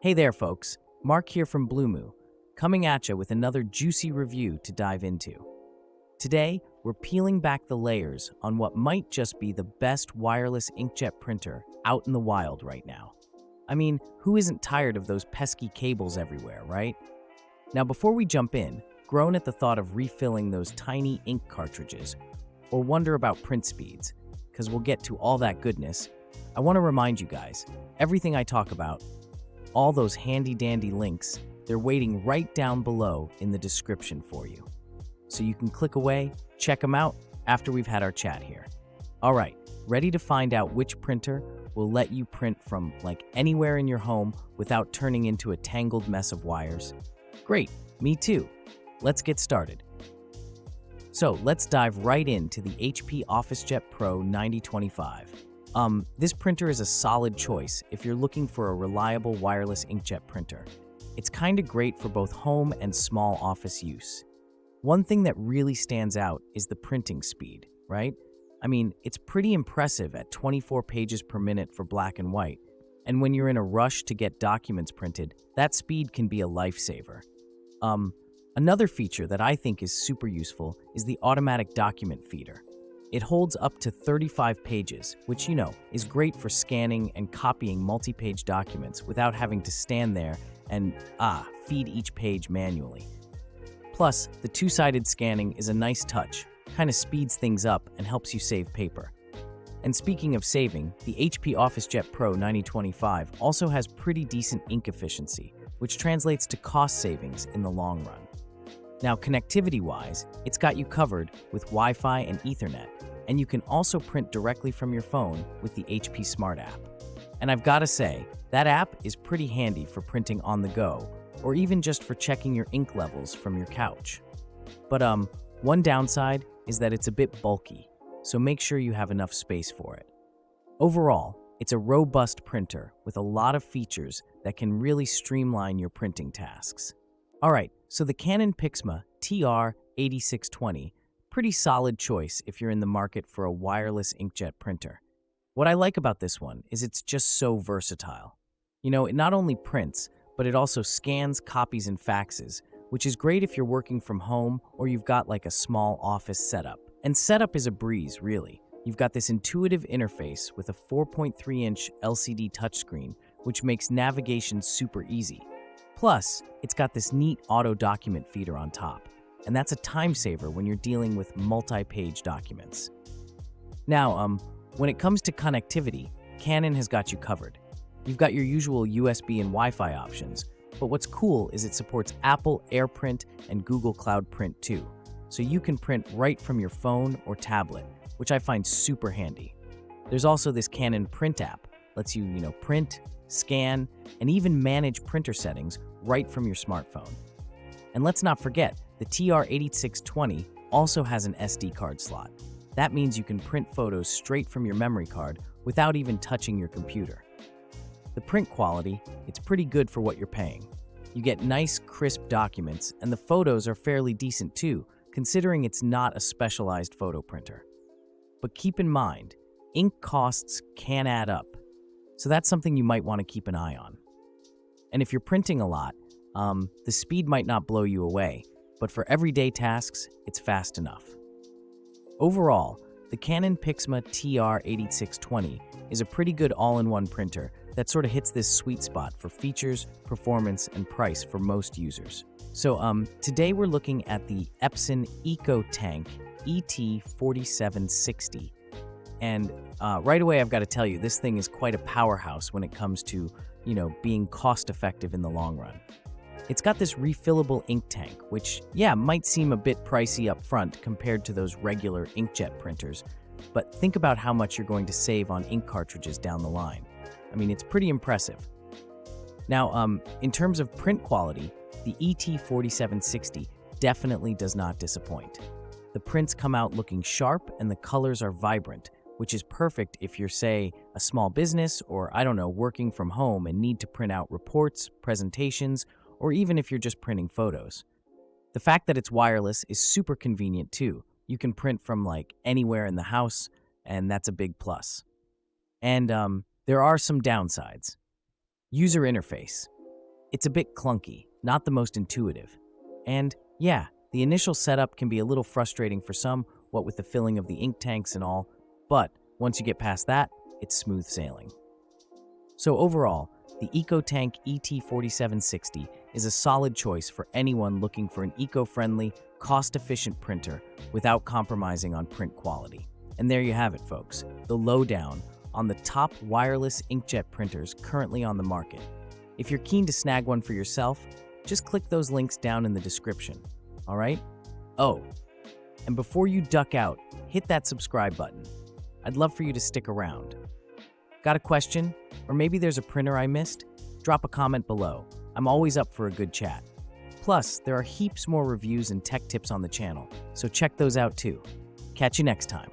Hey there, folks. Mark here from Blumoo, coming at you with another juicy review to dive into. Today, we're peeling back the layers on what might just be the best wireless inkjet printer out in the wild right now. I mean, who isn't tired of those pesky cables everywhere, right? Now, before we jump in, groan at the thought of refilling those tiny ink cartridges, or wonder about print speeds, because we'll get to all that goodness, I want to remind you guys, everything I talk about, all those handy-dandy links, they're waiting right down below in the description for you. So you can click away, check them out after we've had our chat here. All right, ready to find out which printer will let you print from anywhere in your home without turning into a tangled mess of wires? Great, me too. Let's get started. So let's dive right into the HP OfficeJet Pro 9025. This printer is a solid choice if you're looking for a reliable wireless inkjet printer. It's kinda great for both home and small office use. One thing that really stands out is the printing speed, right? I mean, it's pretty impressive at 24 pages per minute for black and white. And when you're in a rush to get documents printed, that speed can be a lifesaver. Another feature that I think is super useful is the automatic document feeder. It holds up to 35 pages, which, is great for scanning and copying multi-page documents without having to stand there and, feed each page manually. Plus, the two-sided scanning is a nice touch, kind of speeds things up and helps you save paper. And speaking of saving, the HP OfficeJet Pro 9025 also has pretty decent ink efficiency, which translates to cost savings in the long run. Now, connectivity-wise, it's got you covered with Wi-Fi and Ethernet, and you can also print directly from your phone with the HP Smart app. And I've got to say, that app is pretty handy for printing on the go, or even just for checking your ink levels from your couch. But one downside is that it's a bit bulky, so make sure you have enough space for it. Overall, it's a robust printer with a lot of features that can really streamline your printing tasks. All right, so the Canon PIXMA TR8620, pretty solid choice if you're in the market for a wireless inkjet printer. What I like about this one is it's just so versatile. It not only prints, but it also scans, copies, and faxes, which is great if you're working from home or you've got a small office setup. And setup is a breeze, really. You've got this intuitive interface with a 4.3-inch LCD touchscreen, which makes navigation super easy. Plus, it's got this neat auto document feeder on top, and that's a time saver when you're dealing with multi-page documents. Now, when it comes to connectivity, Canon has got you covered. You've got your usual USB and Wi-Fi options, but what's cool is it supports Apple AirPrint and Google Cloud Print too, so you can print right from your phone or tablet, which I find super handy. There's also this Canon Print app, lets you, print, scan, and even manage printer settings right from your smartphone. And let's not forget, the TR8620 also has an SD card slot. That means you can print photos straight from your memory card without even touching your computer. The print quality, it's pretty good for what you're paying. You get nice, crisp documents, and the photos are fairly decent too, considering it's not a specialized photo printer. But keep in mind, ink costs can add up, so that's something you might want to keep an eye on. And if you're printing a lot, the speed might not blow you away, but for everyday tasks, it's fast enough. Overall, the Canon PIXMA TR8620 is a pretty good all-in-one printer that sort of hits this sweet spot for features, performance, and price for most users. So today we're looking at the Epson EcoTank ET4760. And right away, I've got to tell you, this thing is quite a powerhouse when it comes to, being cost-effective in the long run. It's got this refillable ink tank, which, might seem a bit pricey up front compared to those regular inkjet printers, but think about how much you're going to save on ink cartridges down the line. I mean, it's pretty impressive. Now, in terms of print quality, the ET4760 definitely does not disappoint. The prints come out looking sharp and the colors are vibrant, which is perfect if you're, say, a small business or, working from home and need to print out reports, presentations, or even if you're just printing photos. The fact that it's wireless is super convenient too. You can print from anywhere in the house, and that's a big plus. And there are some downsides. User interface. It's a bit clunky, not the most intuitive. And yeah, the initial setup can be a little frustrating for some, what with the filling of the ink tanks and all, but once you get past that, it's smooth sailing. So overall, the EcoTank ET4760 is a solid choice for anyone looking for an eco-friendly, cost-efficient printer without compromising on print quality. And there you have it, folks, the lowdown on the top wireless inkjet printers currently on the market. If you're keen to snag one for yourself, just click those links down in the description, all right? Oh, and before you duck out, hit that subscribe button. I'd love for you to stick around. Got a question? Or maybe there's a printer I missed? Drop a comment below. I'm always up for a good chat. Plus, there are heaps more reviews and tech tips on the channel, so check those out too. Catch you next time.